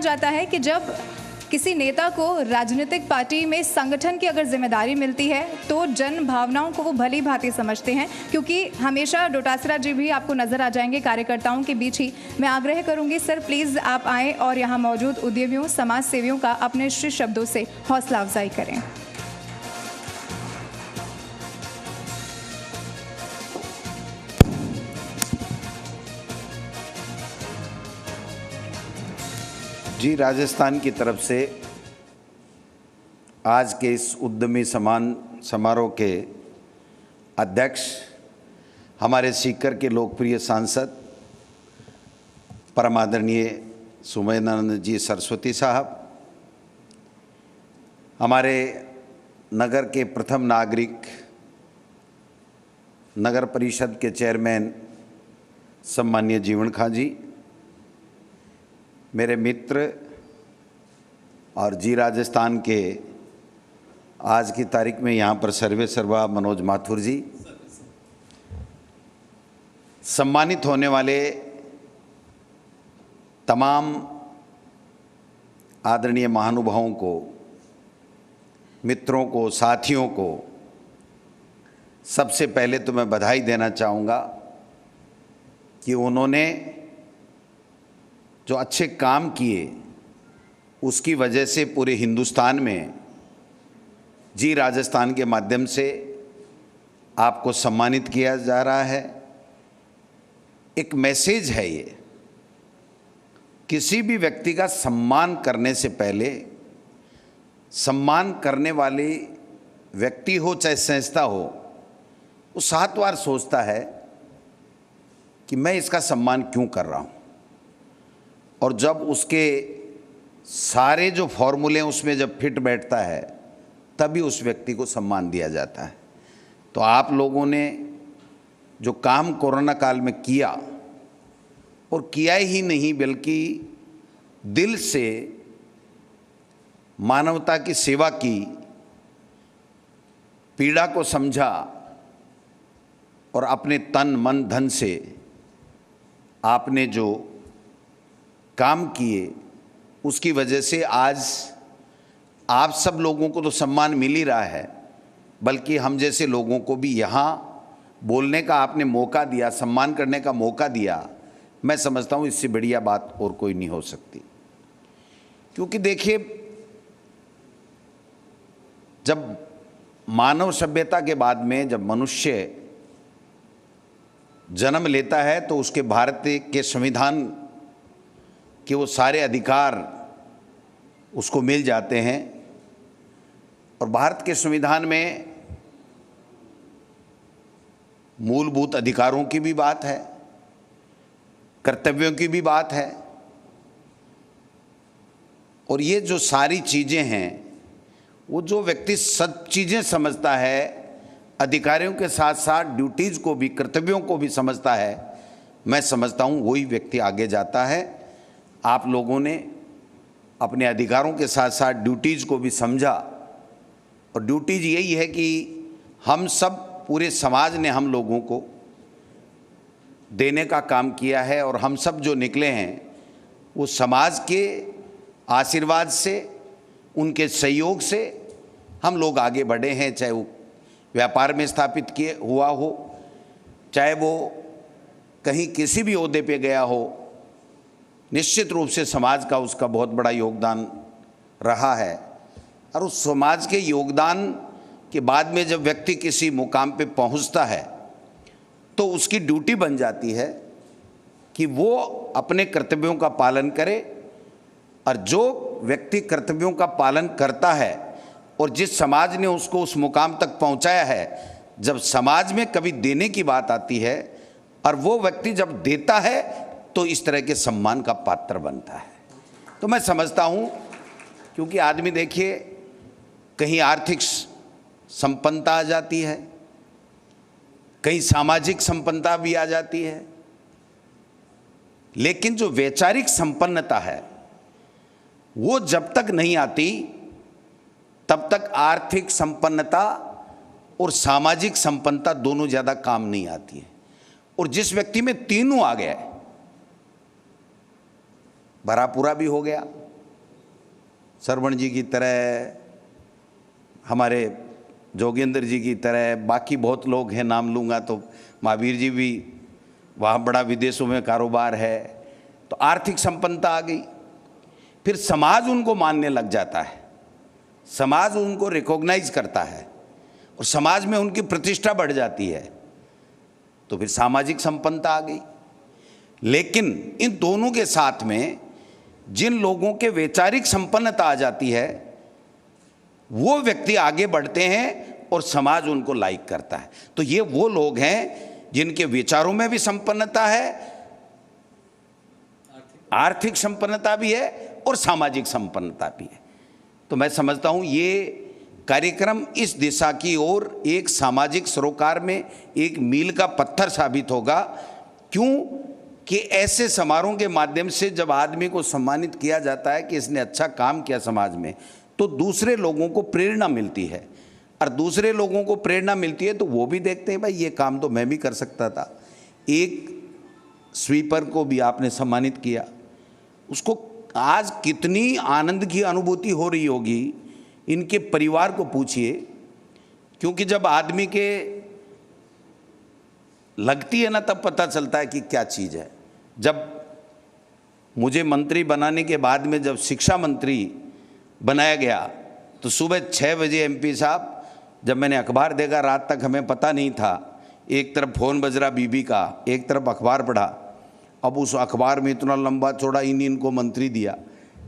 जाता है कि जब किसी नेता को राजनीतिक पार्टी में संगठन की अगर जिम्मेदारी मिलती है तो जन भावनाओं को वो भली भांति समझते हैं, क्योंकि हमेशा डोटासरा जी भी आपको नजर आ जाएंगे कार्यकर्ताओं के बीच ही। मैं आग्रह करूंगी सर, प्लीज आप आएँ और यहाँ मौजूद उद्यमियों, समाज सेवियों का अपने श्री शब्दों से हौसला अफजाई करें। जी, राजस्थान की तरफ से आज के इस उद्यमी सम्मान समारोह के अध्यक्ष हमारे सीकर के लोकप्रिय सांसद परम आदरणीय सुमेधानंद जी सरस्वती साहब, हमारे नगर के प्रथम नागरिक, नगर परिषद के चेयरमैन सम्माननीय जीवन खां जी, मेरे मित्र और जी राजस्थान के आज की तारीख में यहाँ पर सर्वे सर्वा मनोज माथुर जी, सम्मानित होने वाले तमाम आदरणीय महानुभावों को, मित्रों को, साथियों को सबसे पहले तो मैं बधाई देना चाहूँगा कि उन्होंने जो अच्छे काम किए उसकी वजह से पूरे हिंदुस्तान में जी राजस्थान के माध्यम से आपको सम्मानित किया जा रहा है। एक मैसेज है ये, किसी भी व्यक्ति का सम्मान करने से पहले सम्मान करने वाली व्यक्ति हो चाहे संस्था हो, वो 7 बार सोचता है कि मैं इसका सम्मान क्यों कर रहा हूँ, और जब उसके सारे जो फॉर्मूले उसमें जब फिट बैठता है तभी उस व्यक्ति को सम्मान दिया जाता है। तो आप लोगों ने जो काम कोरोना काल में किया, और किया ही नहीं बल्कि दिल से मानवता की सेवा की, पीड़ा को समझा और अपने तन मन धन से आपने जो काम किए, उसकी वजह से आज आप सब लोगों को तो सम्मान मिल ही रहा है, बल्कि हम जैसे लोगों को भी यहाँ बोलने का आपने मौका दिया, सम्मान करने का मौका दिया। मैं समझता हूँ इससे बढ़िया बात और कोई नहीं हो सकती। क्योंकि देखिए, जब मानव सभ्यता के बाद में जब मनुष्य जन्म लेता है तो उसके भारत के संविधान कि वो सारे अधिकार उसको मिल जाते हैं, और भारत के संविधान में मूलभूत अधिकारों की भी बात है, कर्तव्यों की भी बात है, और ये जो सारी चीज़ें हैं वो जो व्यक्ति सब चीज़ें समझता है, अधिकारियों के साथ साथ ड्यूटीज़ को भी, कर्तव्यों को भी समझता है, मैं समझता हूँ वही व्यक्ति आगे जाता है। आप लोगों ने अपने अधिकारों के साथ साथ ड्यूटीज़ को भी समझा, और ड्यूटीज़ यही है कि हम सब, पूरे समाज ने हम लोगों को देने का काम किया है, और हम सब जो निकले हैं वो समाज के आशीर्वाद से, उनके सहयोग से हम लोग आगे बढ़े हैं। चाहे वो व्यापार में स्थापित किए हुआ हो, चाहे वो कहीं किसी भी ओहदे पे गया हो, निश्चित रूप से समाज का उसका बहुत बड़ा योगदान रहा है। और उस समाज के योगदान के बाद में जब व्यक्ति किसी मुकाम पे पहुंचता है तो उसकी ड्यूटी बन जाती है कि वो अपने कर्तव्यों का पालन करे, और जो व्यक्ति कर्तव्यों का पालन करता है और जिस समाज ने उसको उस मुकाम तक पहुंचाया है, जब समाज में कभी देने की बात आती है और वो व्यक्ति जब देता है तो इस तरह के सम्मान का पात्र बनता है। तो मैं समझता हूँ, क्योंकि आदमी देखिए कहीं आर्थिक संपन्नता आ जाती है, कहीं सामाजिक संपन्नता भी आ जाती है, लेकिन जो वैचारिक संपन्नता है वो जब तक नहीं आती तब तक आर्थिक संपन्नता और सामाजिक संपन्नता दोनों ज़्यादा काम नहीं आती है। और जिस व्यक्ति में तीनों आ गया, भरा पूरा भी हो गया, सरवण जी की तरह, हमारे जोगेंद्र जी की तरह, बाकी बहुत लोग हैं, नाम लूँगा तो महावीर जी भी, वहाँ बड़ा विदेशों में कारोबार है, तो आर्थिक संपन्नता आ गई। फिर समाज उनको मानने लग जाता है, समाज उनको रिकॉग्नाइज करता है और समाज में उनकी प्रतिष्ठा बढ़ जाती है, तो फिर सामाजिक संपन्नता आ गई। लेकिन इन दोनों के साथ में जिन लोगों के वैचारिक संपन्नता आ जाती है, वो व्यक्ति आगे बढ़ते हैं और समाज उनको लाइक करता है। तो ये वो लोग हैं जिनके विचारों में भी संपन्नता है, आर्थिक संपन्नता भी है और सामाजिक संपन्नता भी है। तो मैं समझता हूँ ये कार्यक्रम इस दिशा की ओर एक सामाजिक सरोकार में एक मील का पत्थर साबित होगा। क्यों कि ऐसे समारोह के माध्यम से जब आदमी को सम्मानित किया जाता है कि इसने अच्छा काम किया समाज में, तो दूसरे लोगों को प्रेरणा मिलती है, और दूसरे लोगों को प्रेरणा मिलती है तो वो भी देखते हैं भाई ये काम तो मैं भी कर सकता था। एक स्वीपर को भी आपने सम्मानित किया, उसको आज कितनी आनंद की अनुभूति हो रही होगी, इनके परिवार को पूछिए। क्योंकि जब आदमी के लगती है ना, तब पता चलता है कि क्या चीज़ है। जब मुझे मंत्री बनाने के बाद में जब शिक्षा मंत्री बनाया गया, तो सुबह 6 बजे एमपी साहब, जब मैंने अखबार देखा, रात तक हमें पता नहीं था, एक तरफ फ़ोन बज रहा बीबी का, एक तरफ अखबार पढ़ा। अब उस अखबार में इतना लंबा चौड़ा इनको मंत्री दिया।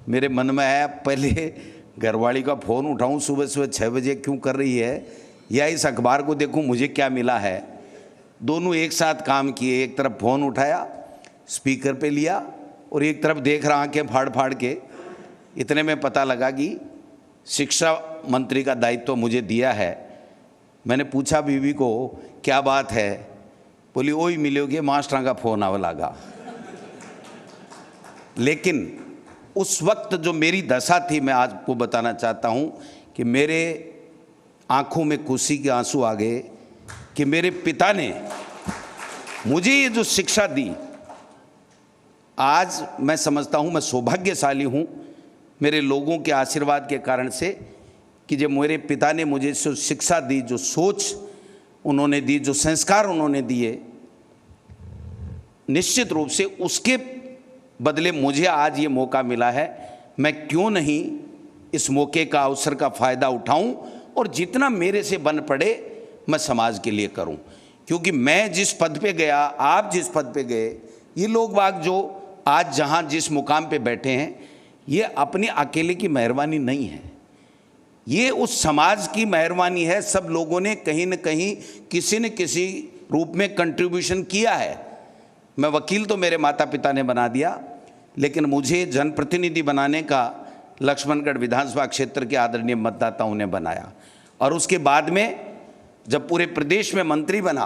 मेरे मन में आया पहले घरवाली का फ़ोन उठाऊं, सुबह सुबह 6 बजे क्यों कर रही है, या इस अखबार को देखूं मुझे क्या मिला है। दोनों एक साथ काम किए, एक तरफ फ़ोन उठाया, स्पीकर पे लिया, और एक तरफ देख रहा आंखें फाड़ फाड़ के। इतने में पता लगा कि शिक्षा मंत्री का दायित्व मुझे दिया है। मैंने पूछा बीवी को क्या बात है, बोली वही मिलोगे मास्टर का फ़ोन आवा लगा। लेकिन उस वक्त जो मेरी दशा थी, मैं आपको बताना चाहता हूँ कि मेरे आंखों में खुशी के आंसू आ गए कि मेरे पिता ने मुझे ये जो शिक्षा दी, आज मैं समझता हूँ मैं सौभाग्यशाली हूँ मेरे लोगों के आशीर्वाद के कारण से, कि जब मेरे पिता ने मुझे जो शिक्षा दी, जो सोच उन्होंने दी, जो संस्कार उन्होंने दिए, निश्चित रूप से उसके बदले मुझे आज ये मौका मिला है। मैं क्यों नहीं इस मौके का, अवसर का फ़ायदा उठाऊं और जितना मेरे से बन पड़े मैं समाज के लिए करूं। क्योंकि मैं जिस पद पे गया, आप जिस पद पे गए, ये लोग बाग जो आज जहां जिस मुकाम पे बैठे हैं, ये अपनी अकेले की मेहरबानी नहीं है, ये उस समाज की मेहरबानी है। सब लोगों ने कहीं न कहीं किसी न किसी रूप में कंट्रीब्यूशन किया है। मैं वकील तो मेरे माता पिता ने बना दिया, लेकिन मुझे जनप्रतिनिधि बनाने का लक्ष्मणगढ़ विधानसभा क्षेत्र के आदरणीय मतदाताओं ने बनाया। और उसके बाद में जब पूरे प्रदेश में मंत्री बना,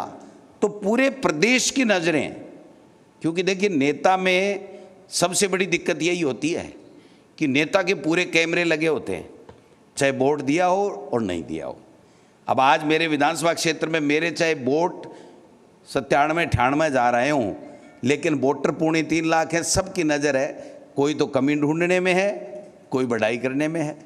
तो पूरे प्रदेश की नज़रें, क्योंकि देखिए नेता में सबसे बड़ी दिक्कत यही होती है कि नेता के पूरे कैमरे लगे होते हैं, चाहे वोट दिया हो और नहीं दिया हो। अब आज मेरे विधानसभा क्षेत्र में मेरे चाहे वोट 97-98 जा रहे हों, लेकिन वोटर 3.25 लाख हैं, सबकी नज़र है, कोई तो कमी ढूंढने में है, कोई बढ़ाई करने में है,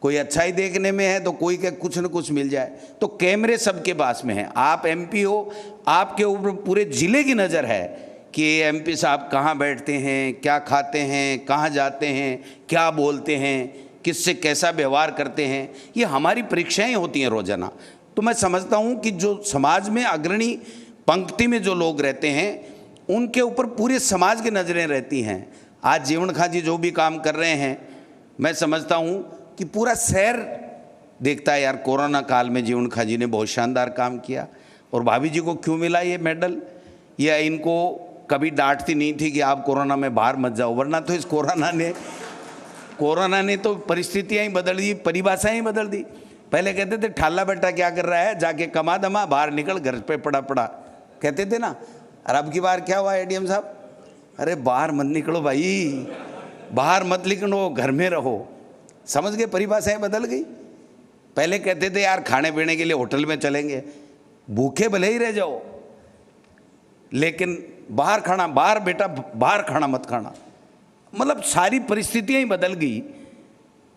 कोई अच्छाई देखने में है, तो कोई के कुछ न कुछ मिल जाए। तो कैमरे सबके पास में हैं। आप एमपी हो, आपके ऊपर पूरे ज़िले की नज़र है कि एमपी साहब कहाँ बैठते हैं, क्या खाते हैं, कहाँ जाते हैं, क्या बोलते हैं, किससे कैसा व्यवहार करते हैं। ये हमारी परीक्षाएं होती हैं रोज़ाना। तो मैं समझता हूँ कि जो समाज में अग्रणी पंक्ति में जो लोग रहते हैं, उनके ऊपर पूरे समाज की नज़रें रहती हैं। आज जीवन खां जी जो भी काम कर रहे हैं, मैं समझता हूँ कि पूरा शहर देखता है, यार कोरोना काल में जीवन खां जी ने बहुत शानदार काम किया। और भाभी जी को क्यों मिला ये मेडल, या इनको कभी डांटती नहीं थी कि आप कोरोना में बाहर मत जाओ, वरना तो इस कोरोना ने तो परिस्थितियाँ ही बदल दी, परिभाषाएँ ही बदल दी। पहले कहते थे ठाला बेटा क्या कर रहा है, जाके कमा दमा, बाहर निकल, घर पे पड़ा पड़ा, कहते थे ना। और अब की बार क्या हुआ एडीएम साहब, अरे बाहर मत निकलो भाई, बाहर मत निकलो, घर में रहो। समझ गए, परिभाषाएं बदल गई। पहले कहते थे यार खाने पीने के लिए होटल में चलेंगे, भूखे भले ही रह जाओ, लेकिन बाहर खाना, बाहर बेटा बाहर खाना मत खाना। मतलब सारी परिस्थितियां ही बदल गई।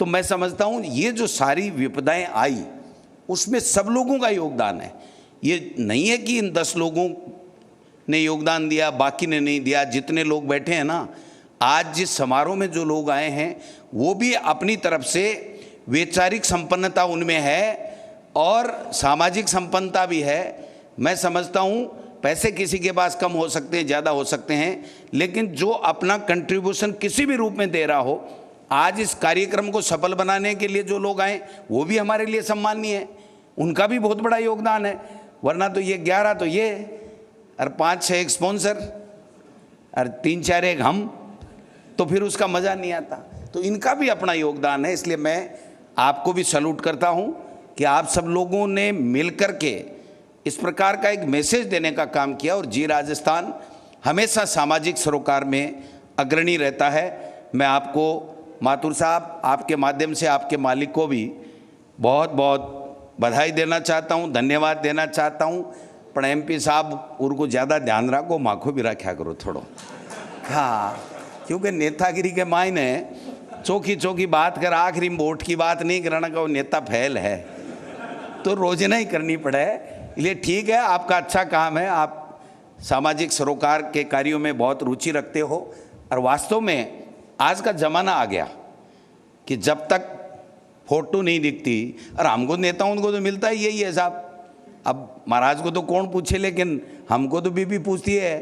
तो मैं समझता हूँ ये जो सारी विपदाएं आई उसमें सब लोगों का योगदान है। ये नहीं है कि इन 10 लोगों ने योगदान दिया बाकी ने नहीं दिया। जितने लोग बैठे हैं ना, आज जिस समारोह में जो लोग आए हैं वो भी अपनी तरफ से वैचारिक संपन्नता उनमें है और सामाजिक संपन्नता भी है। मैं समझता हूँ पैसे किसी के पास कम हो सकते हैं, ज़्यादा हो सकते हैं, लेकिन जो अपना कंट्रीब्यूशन किसी भी रूप में दे रहा हो, आज इस कार्यक्रम को सफल बनाने के लिए जो लोग आए वो भी हमारे लिए सम्माननीय है। उनका भी बहुत बड़ा योगदान है। वरना तो ये 11 तो ये और 5-6 एक स्पॉन्सर और 3-4 एक हम, तो फिर उसका मज़ा नहीं आता। तो इनका भी अपना योगदान है। इसलिए मैं आपको भी सैल्यूट करता हूँ कि आप सब लोगों ने मिलकर के इस प्रकार का एक मैसेज देने का काम किया। और जी राजस्थान हमेशा सामाजिक सरोकार में अग्रणी रहता है। मैं आपको माथुर साहब, आपके माध्यम से आपके मालिक को भी बहुत बहुत बधाई देना चाहता हूँ, धन्यवाद देना चाहता हूँ। पर MP साहब उनको ज़्यादा ध्यान रखो, माखो भी रखा करो थोड़ो। हाँ, क्योंकि नेतागिरी के मायने चौकी चौकी बात कर, आखिरी में वोट की बात नहीं करना का वो नेता फैल है, तो रोजाना ही करनी पड़े। इसलिए ठीक है, आपका अच्छा काम है, आप सामाजिक सरोकार के कार्यों में बहुत रुचि रखते हो। और वास्तव में आज का ज़माना आ गया कि जब तक फोटो नहीं दिखती, और हमको नेताओं को तो मिलता ही यही है साहब। अब महाराज को तो कौन पूछे, लेकिन हमको तो बीबी पूछती है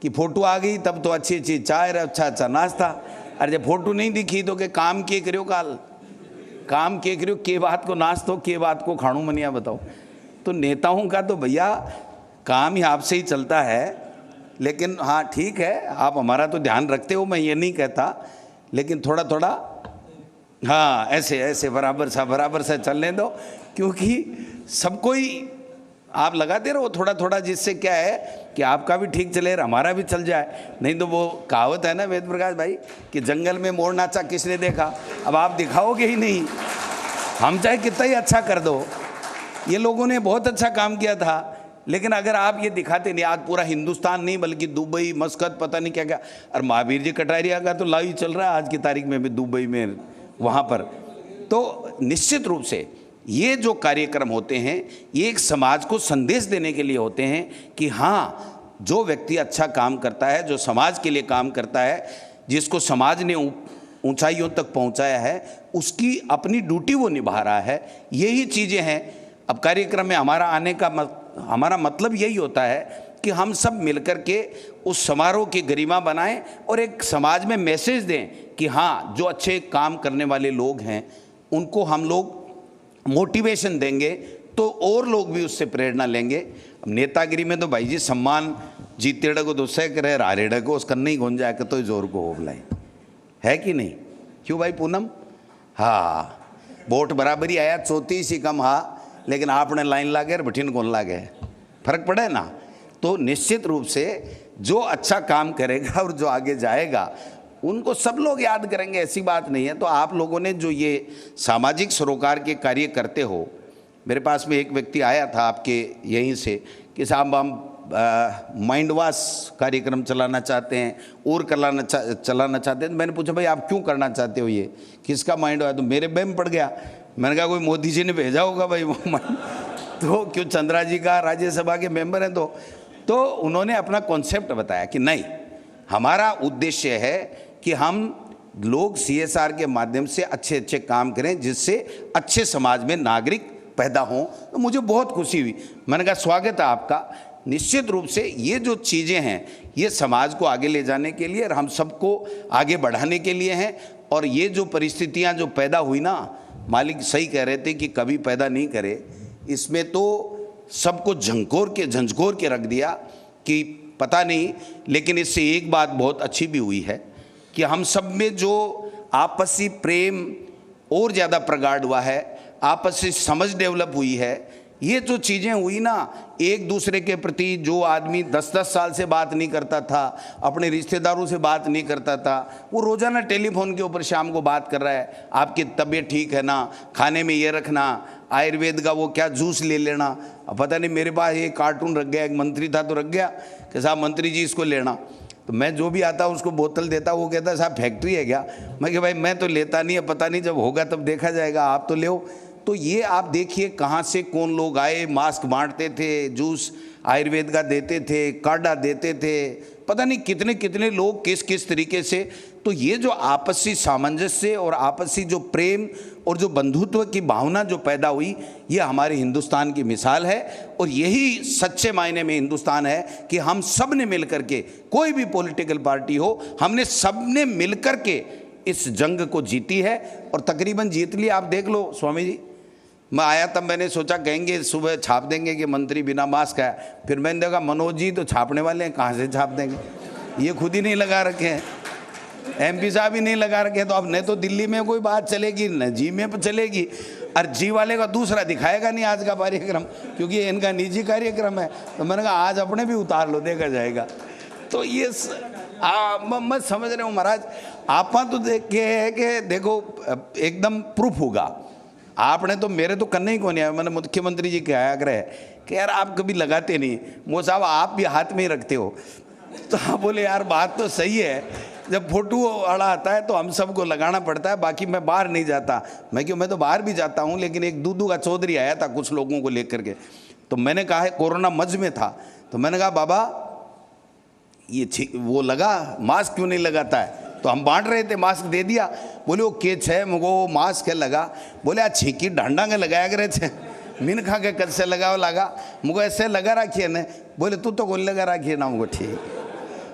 कि फ़ोटो आ गई तब तो अच्छी अच्छी चाय, अच्छा अच्छा नाश्ता। अरे जब फ़ोटो नहीं दिखी तो के काम के करो, काल काम के करो, के बात को नाश्तो, के बात को खाणू मनिया बताओ। तो नेताओं का तो भैया काम ही आपसे ही चलता है। लेकिन हाँ ठीक है, आप हमारा तो ध्यान रखते हो, मैं ये नहीं कहता, लेकिन थोड़ा थोड़ा हाँ ऐसे ऐसे बराबर सा चलने दो, क्योंकि सबको ही आप लगाते रहो थोड़ा थोड़ा, जिससे क्या है कि आपका भी ठीक चले और हमारा भी चल जाए। नहीं तो वो कहावत है ना वेद प्रकाश भाई कि जंगल में मोर नाचा किसने देखा। अब आप दिखाओगे ही नहीं, हम चाहे कितना ही अच्छा कर दो। ये लोगों ने बहुत अच्छा काम किया था, लेकिन अगर आप ये दिखाते नहीं, आज पूरा हिंदुस्तान नहीं बल्कि दुबई, मस्कत, पता नहीं क्या क्या, और महावीर जी कटारिया का तो लाइव चल रहा है आज की तारीख में भी दुबई में, वहाँ पर। तो निश्चित रूप से ये जो कार्यक्रम होते हैं ये एक समाज को संदेश देने के लिए होते हैं कि हाँ, जो व्यक्ति अच्छा काम करता है, जो समाज के लिए काम करता है, जिसको समाज ने ऊंचाइयों तक पहुंचाया है, उसकी अपनी ड्यूटी वो निभा रहा है। यही चीज़ें हैं। अब कार्यक्रम में हमारा आने का हमारा मतलब यही होता है कि हम सब मिलकर के उस समारोह की गरिमा बनाएं और एक समाज में मैसेज दें कि हाँ, जो अच्छे काम करने वाले लोग हैं उनको हम लोग मोटिवेशन देंगे तो और लोग भी उससे प्रेरणा लेंगे। अब नेतागिरी में तो भाई जी सम्मान जीतेड़ को दोसे करे, रारेड़ को उसका नहीं गुंजा जाए तो जोर को हो बुलाए, है कि नहीं? क्यों भाई पूनम? हाँ, वोट बराबर ही आया, 34 ही कम। हाँ, लेकिन आपने लाइन लागे और भठीन कौन लागे, फर्क पड़े ना। तो निश्चित रूप से जो अच्छा काम करेगा और जो आगे जाएगा उनको सब लोग याद करेंगे, ऐसी बात नहीं है। तो आप लोगों ने जो ये सामाजिक सरोकार के कार्य करते हो, मेरे पास में एक व्यक्ति आया था आपके यहीं से कि साहब हम माइंड वॉश कार्यक्रम चलाना चाहते हैं और चलाना चाहते हैं। तो मैंने पूछा भाई आप क्यों करना चाहते हो, ये किसका माइंड वॉश? तो मेरे बेम पड़ गया। मैंने कहा कोई मोदी जी ने भेजा होगा भाई वो माइंड, तो क्यों चंद्रा जी का राज्यसभा के मेंबर हैं। तो उन्होंने अपना कॉन्सेप्ट बताया कि नहीं, हमारा उद्देश्य है कि हम लोग CSR के माध्यम से अच्छे अच्छे काम करें जिससे अच्छे समाज में नागरिक पैदा हों। तो मुझे बहुत खुशी हुई। मैंने कहा स्वागत है आपका। निश्चित रूप से ये जो चीज़ें हैं ये समाज को आगे ले जाने के लिए और हम सबको आगे बढ़ाने के लिए हैं। और ये जो परिस्थितियां जो पैदा हुई ना, मालिक सही कह रहे थे कि कभी पैदा नहीं करे, इसमें तो सबको झंझोर के रख दिया कि पता नहीं। लेकिन इससे एक बात बहुत अच्छी भी हुई है कि हम सब में जो आपसी प्रेम और ज़्यादा प्रगाढ़ हुआ है, आपसी समझ डेवलप हुई है। ये जो चीज़ें हुई ना, एक दूसरे के प्रति जो आदमी 10-10 साल से बात नहीं करता था, अपने रिश्तेदारों से बात नहीं करता था, वो रोज़ाना टेलीफोन के ऊपर शाम को बात कर रहा है, आपकी तबीयत ठीक है ना, खाने में ये रखना, आयुर्वेद का वो क्या जूस ले लेना। अब पता नहीं मेरे पास ये कार्टून रख गया, एक मंत्री था तो रख गया कि साहब मंत्री जी इसको लेना। तो मैं जो भी आता उसको बोतल देता, वो कहता साहब फैक्ट्री है क्या? मैं कि भाई मैं तो लेता नहीं है, पता नहीं जब होगा तब देखा जाएगा, आप तो ले। तो ये आप देखिए कहाँ से कौन लोग आए, मास्क बांटते थे, जूस आयुर्वेद का देते थे, काढ़ा देते थे, पता नहीं कितने कितने लोग किस किस तरीके से। तो ये जो आपसी सामंजस्य और आपसी जो प्रेम और जो बंधुत्व की भावना जो पैदा हुई, ये हमारे हिंदुस्तान की मिसाल है। और यही सच्चे मायने में हिंदुस्तान है कि हम सब ने मिलकर के, कोई भी पॉलिटिकल पार्टी हो, हमने सब ने मिलकर के इस जंग को जीती है और तकरीबन जीत ली। आप देख लो स्वामी जी, मैं आया तब मैंने सोचा कहेंगे सुबह छाप देंगे कि मंत्री बिना मास्क है, फिर मैंने देखा मनोज जी तो छापने वाले हैं, कहाँ से छाप देंगे, ये खुद ही नहीं लगा रखे हैं, MP साहब ही नहीं लगा रखे। तो अब न तो दिल्ली में कोई बात चलेगी न जी में चलेगी, और जी वाले का दूसरा दिखाएगा नहीं आज का कार्यक्रम, क्योंकि ये इनका निजी कार्यक्रम है। तो मैंने कहा आज अपने भी उतार लो, देखा जाएगा। तो ये मैं समझ रहा हूँ महाराज, आप तो देख के है कि देखो एकदम प्रूफ होगा। आपने तो मेरे तो करने ही को नहीं आया। मैंने मुख्यमंत्री जी का आग्रह कि यार आप कभी लगाते नहीं, वो साहब आप भी हाथ में ही रखते हो। तो आप बोले यार बात तो सही है, जब फोटो अड़ा आता है तो हम सबको लगाना पड़ता है, बाकी मैं बाहर नहीं जाता। मैं तो बाहर भी जाता हूँ, लेकिन एक दूधू का चौधरी आया था कुछ लोगों को लेकर के, तो मैंने कहा है कोरोना मज में था, तो मैंने कहा बाबा ये वो लगा मास्क क्यों नहीं लगाता है? तो हम बांट रहे थे, मास्क दे दिया। बोले वो केच है, मुझको मास्क है लगा। बोले आज छींकी ढांडा के लगाया करे थे, मीन खा के कद से लगाओ लगा, मुझको ऐसे लगा रखिए न। बोले तू तो कौन लगा रखिए ना? मुझको ठीक,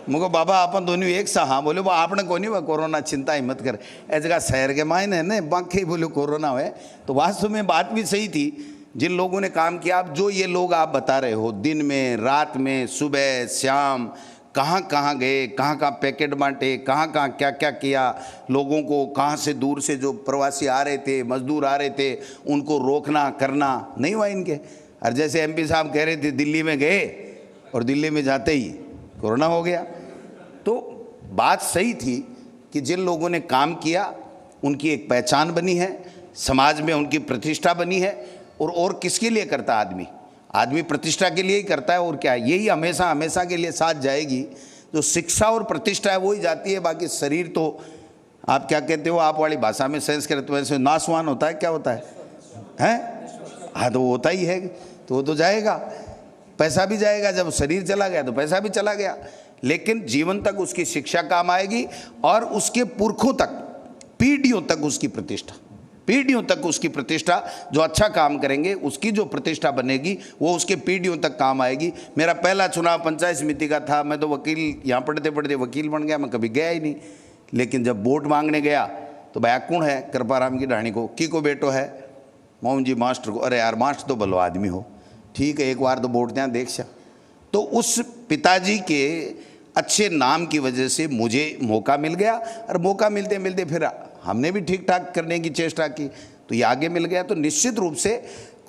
मुझको बाबा अपन दोनों एक सा। हाँ बोले वो आपने को नहीं, वह कोरोना चिंता ही मत कर, ऐसे का शहर के मायने न बाकी बोले कोरोना है। तो वास्तव में बात भी सही थी, जिन लोगों ने काम किया। अब जो ये लोग आप बता रहे हो, दिन में रात में सुबह शाम कहाँ कहाँ गए, कहाँ कहाँ पैकेट बांटे, कहाँ कहाँ क्या क्या किया, लोगों को कहाँ से दूर से जो प्रवासी आ रहे थे, मजदूर आ रहे थे, उनको रोकना करना नहीं हुआ इनके। और जैसे MP साहब कह रहे थे दिल्ली में गए और दिल्ली में जाते ही कोरोना हो गया। तो बात सही थी कि जिन लोगों ने काम किया उनकी एक पहचान बनी है, समाज में उनकी प्रतिष्ठा बनी है। और किसके लिए करता आदमी? आदमी प्रतिष्ठा के लिए ही करता है, और क्या, यही हमेशा हमेशा के लिए साथ जाएगी। जो शिक्षा और प्रतिष्ठा है वो ही जाती है, बाकी शरीर तो आप क्या कहते हो आप वाली भाषा में संस्कृत वैसे नासवान होता है, क्या होता है हैं? हाँ तो वो होता ही है, तो वो तो जाएगा, पैसा भी जाएगा। जब शरीर चला गया तो पैसा भी चला गया, लेकिन जीवन तक उसकी शिक्षा काम आएगी और उसके पुरखों तक, पीढ़ियों तक उसकी प्रतिष्ठा, पीढ़ियों तक उसकी प्रतिष्ठा। जो अच्छा काम करेंगे उसकी जो प्रतिष्ठा बनेगी वो उसके पीढ़ियों तक काम आएगी। मेरा पहला चुनाव पंचायत समिति का था, मैं तो वकील यहाँ पढ़ते पढ़ते वकील बन गया, मैं कभी गया ही नहीं। लेकिन जब वोट मांगने गया तो भैया कौन है? कृपाराम की ढाणी को बेटो है? मोहन जी मास्टर को। अरे यार मास्टर तो भलो आदमी हो, ठीक है एक बार तो वोट दें देख सा। तो उस पिताजी के अच्छे नाम की वजह से मुझे मौका मिल गया, और मौका मिलते मिलते फिर हमने भी ठीक ठाक करने की चेष्टा की, तो ये आगे मिल गया। तो निश्चित रूप से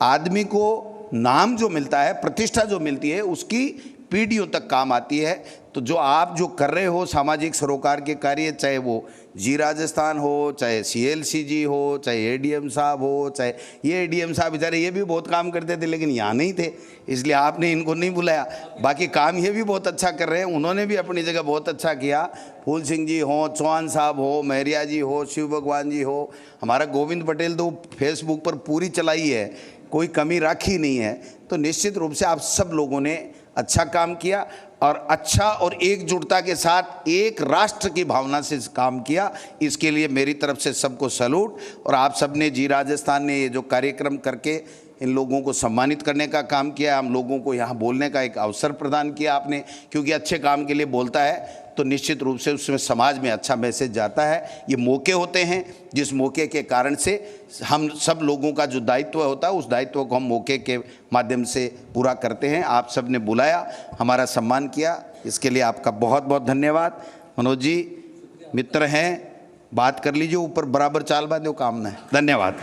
आदमी को नाम जो मिलता है, प्रतिष्ठा जो मिलती है, उसकी पीढ़ियों तक काम आती है। तो जो आप जो कर रहे हो सामाजिक सरोकार के कार्य, चाहे वो जी राजस्थान हो, चाहे CLCG हो, चाहे ADM साहब हो, चाहे ये ADM साहब बेचारे ये भी बहुत काम करते थे लेकिन यहाँ नहीं थे, इसलिए आपने इनको नहीं बुलाया। बाकी काम ये भी बहुत अच्छा कर रहे हैं, उन्होंने भी अपनी जगह बहुत अच्छा किया। फूल सिंह जी हो, चौहान साहब हो, महरिया जी हो, शिव भगवान जी हो, हमारा गोविंद पटेल तो फेसबुक पर पूरी चलाई है, कोई कमी राखी नहीं है। तो निश्चित रूप से आप सब लोगों ने अच्छा काम किया, और अच्छा और एकजुटता के साथ एक राष्ट्र की भावना से काम किया। इसके लिए मेरी तरफ से सबको सैल्यूट। और आप सब ने जी राजस्थान ने ये जो कार्यक्रम करके इन लोगों को सम्मानित करने का काम किया, हम लोगों को यहाँ बोलने का एक अवसर प्रदान किया आपने, क्योंकि अच्छे काम के लिए बोलता है तो निश्चित रूप से उसमें समाज में अच्छा मैसेज जाता है। ये मौके होते हैं, जिस मौके के कारण से हम सब लोगों का जो दायित्व होता है उस दायित्व को हम मौके के माध्यम से पूरा करते हैं। आप सब ने बुलाया, हमारा सम्मान किया, इसके लिए आपका बहुत बहुत धन्यवाद। मनोज जी मित्र हैं, बात कर लीजिए, ऊपर बराबर चाल बांधो, काम ना है। धन्यवाद।